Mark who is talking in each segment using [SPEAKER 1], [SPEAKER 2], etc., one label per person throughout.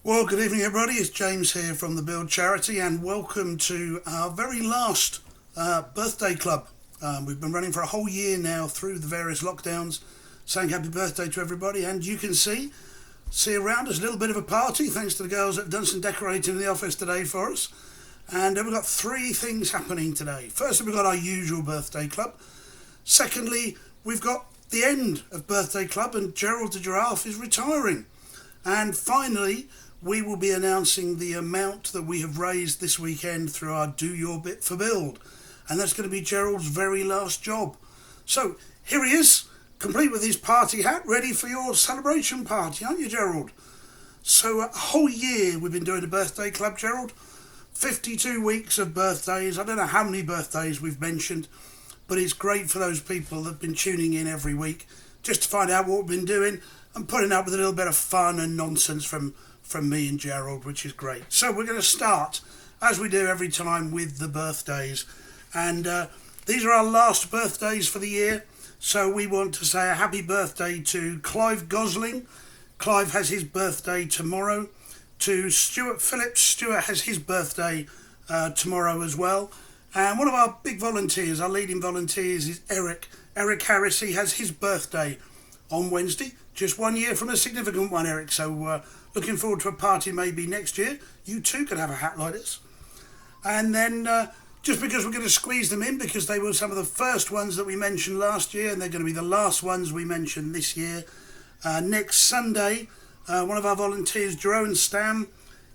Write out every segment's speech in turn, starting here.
[SPEAKER 1] Well, good evening, everybody. It's James here from the Build Charity, and welcome to our very last birthday club. We've been running for a whole year now through the various lockdowns, saying happy birthday to everybody. And you can see around us a little bit of a party, thanks to the girls that have done some decorating in the office today for us. And we've got three things happening today. Firstly, we've got our usual birthday club. Secondly, we've got the end of birthday club, and Gerald the Giraffe is retiring. And finally, we will be announcing the amount that we have raised this weekend through our Do Your Bit for Build. And that's going to be Gerald's very last job. So here he is, complete with his party hat, ready for your celebration party, aren't you, Gerald? So a whole year we've been doing a birthday club, Gerald. 52 weeks of birthdays. I don't know how many birthdays we've mentioned, but it's great for those people that have been tuning in every week just to find out what we've been doing and putting up with a little bit of fun and nonsense from me and Gerald, which is great. So we're going to start, as we do every time, with the birthdays. And these are our last birthdays for the year. So we want to say a happy birthday to Clive Gosling. Clive has his birthday tomorrow. To Stuart Phillips. Stuart has his birthday tomorrow as well. And one of our big volunteers, our leading volunteers, is Eric. Eric Harris. He has his birthday on Wednesday. Just 1 year from a significant one, Eric. So looking forward to a party maybe next year. You too could have a hat like this. And then just because we're going to squeeze them in, because they were some of the first ones that we mentioned last year, and they're going to be the last ones we mentioned this year. Next Sunday, one of our volunteers, Jerome Stam,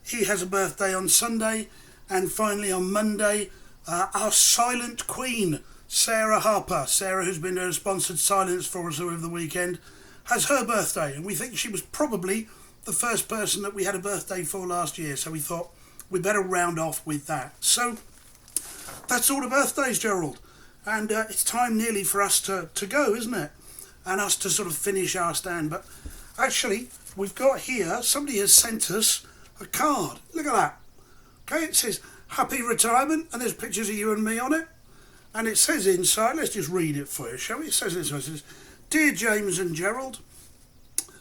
[SPEAKER 1] he has a birthday on Sunday. And finally on Monday, our silent queen, Sarah Harper. Sarah, who's been doing a sponsored silence for us over the weekend, has her birthday. And we think she was probably the first person that we had a birthday for last year. So we thought we'd better round off with that. So that's all the birthdays, Gerald. And it's time nearly for us to go, isn't it? And us to sort of finish our stand. But actually, we've got here, somebody has sent us a card. Look at that. Okay, it says, happy retirement, and there's pictures of you and me on it. And it says inside, let's just read it for you, shall we? It says this, it says, Dear James and Gerald,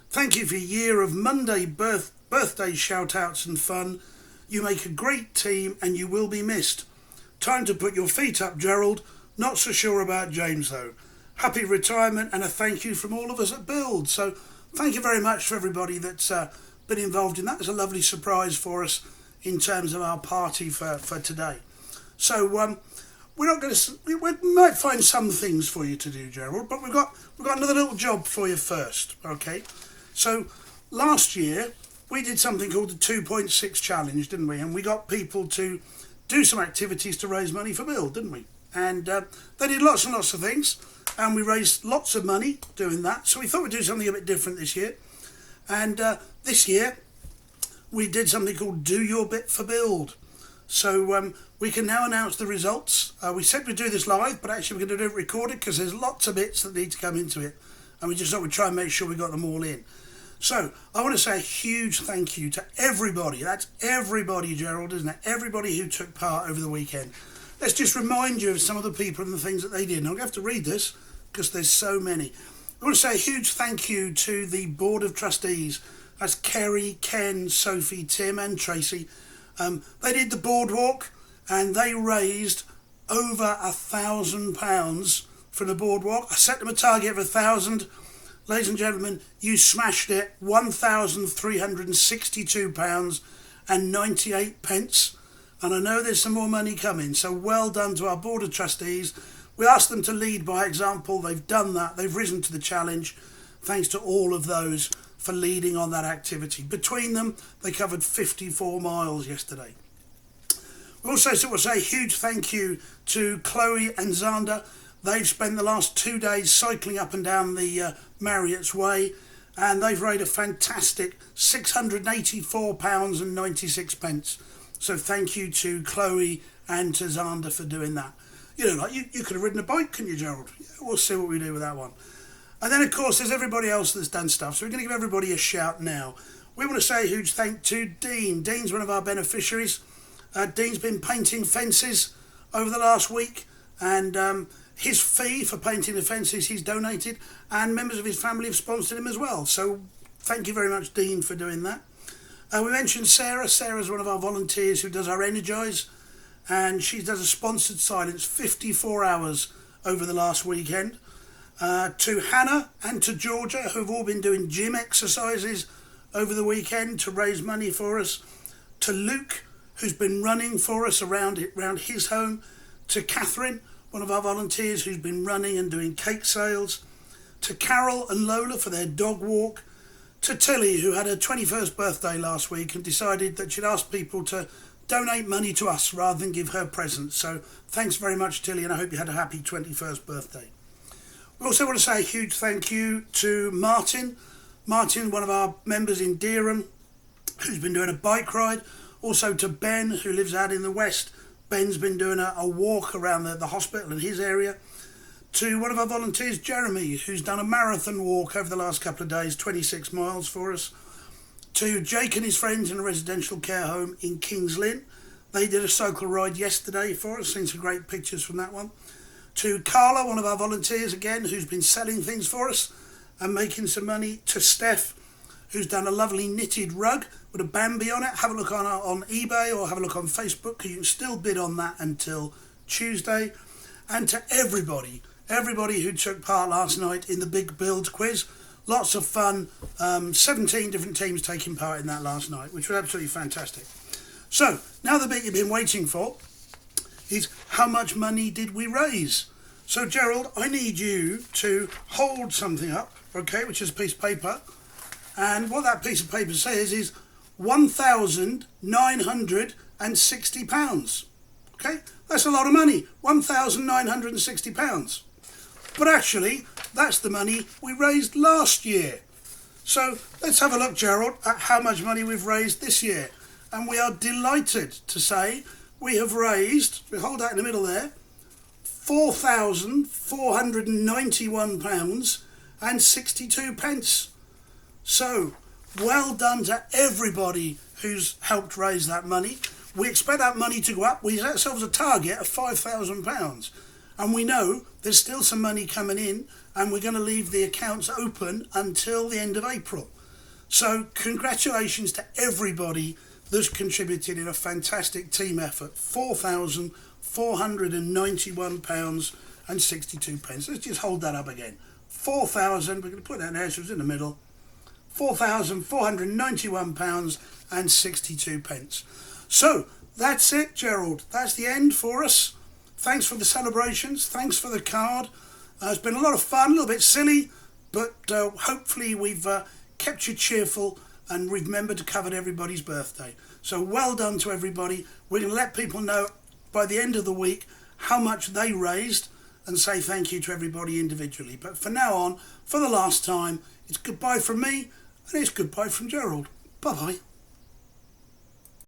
[SPEAKER 1] thank you for your year of Monday birthday shout-outs and fun. You make a great team and you will be missed. Time to put your feet up, Gerald. Not so sure about James, though. Happy retirement and a thank you from all of us at Build. So thank you very much for everybody that's been involved in that. It's a lovely surprise for us in terms of our party for today. So we're not going to. We might find some things for you to do, Gerald, but we've got another little job for you first. Okay. So last year we did something called the 2.6 challenge, didn't we? And we got people to do some activities to raise money for Build, didn't we? And they did lots and lots of things, and we raised lots of money doing that. So we thought we'd do something a bit different this year. And this year we did something called Do Your Bit for Build. So we can now announce the results. We said we'd do this live, but actually we're going to do it recorded because there's lots of bits that need to come into it. And we just thought we'd try and make sure we got them all in. So I want to say a huge thank you to everybody. That's everybody, Gerald, isn't it? Everybody who took part over the weekend. Let's just remind you of some of the people and the things that they did. And I'm going to have to read this because there's so many. I want to say a huge thank you to the Board of Trustees. That's Kerry, Ken, Sophie, Tim and Tracy. They did the boardwalk and they raised over £1,000 from the boardwalk. I set them a target of 1,000. Ladies and gentlemen, you smashed it. £1,362 and 98 pence. And I know there's some more money coming. So well done to our Board of Trustees. We asked them to lead by example. They've done that. They've risen to the challenge. Thanks to all of those for leading on that activity. Between them, they covered 54 miles yesterday. We also want to say a huge thank you to Chloe and Xander. They've spent the last 2 days cycling up and down the Marriott's Way, and they've raised a fantastic £684 and 96 pence. So thank you to Chloe and to Xander for doing that. You know, like you could have ridden a bike, couldn't you, Gerald? Yeah, we'll see what we do with that one. And then, of course, there's everybody else that's done stuff. So we're going to give everybody a shout now. We want to say a huge thank to Dean. Dean's one of our beneficiaries. Dean's been painting fences over the last week. And his fee for painting the fences he's donated. And members of his family have sponsored him as well. So thank you very much, Dean, for doing that. We mentioned Sarah. Sarah's one of our volunteers who does our Energize, and she does a sponsored silence 54 hours over the last weekend. To Hannah and to Georgia, who have all been doing gym exercises over the weekend to raise money for us. To Luke, who's been running for us around his home. To Catherine, one of our volunteers who's been running and doing cake sales. To Carol and Lola for their dog walk. To Tilly, who had her 21st birthday last week and decided that she'd ask people to donate money to us rather than give her presents. So thanks very much, Tilly, and I hope you had a happy 21st birthday. We also want to say a huge thank you to Martin. Martin, one of our members in Dereham, who's been doing a bike ride. Also to Ben, who lives out in the west. Ben's been doing a walk around the hospital in his area. To one of our volunteers, Jeremy, who's done a marathon walk over the last couple of days, 26 miles for us. To Jake and his friends in a residential care home in Kings Lynn. They did a cycle ride yesterday for us, seen some great pictures from that one. To Carla, one of our volunteers again, who's been selling things for us and making some money. To Steph, who's done a lovely knitted rug with a Bambi on it. Have a look on eBay or have a look on Facebook, because you can still bid on that until Tuesday. And to everybody who took part last night in the Big Build quiz. Lots of fun. 17 different teams taking part in that last night, which was absolutely fantastic. So, now the bit you've been waiting for is how much money did we raise? So, Gerald, I need you to hold something up, okay, which is a piece of paper. And what that piece of paper says is £1,960. Okay, that's a lot of money, £1,960. But actually, that's the money we raised last year. So let's have a look, Gerald, at how much money we've raised this year. And we are delighted to say we have raised, we hold that in the middle there, £4,491.62. So, well done to everybody who's helped raise that money. We expect that money to go up. We set ourselves a target of £5,000. And we know there's still some money coming in, and we're going to leave the accounts open until the end of April. So congratulations to everybody that's contributed in a fantastic team effort. £4,491.62. Let's just hold that up again. 4,000, we're going to put that there so it's in the middle. £4,491.62. So that's it, Gerald. That's the end for us. Thanks for the celebrations. Thanks for the card. It's been a lot of fun, a little bit silly, but hopefully we've kept you cheerful and we've remembered to cover everybody's birthday. So well done to everybody. We're going to let people know by the end of the week how much they raised and say thank you to everybody individually. But for now on, for the last time, it's goodbye from me and it's goodbye from Gerald. Bye-bye.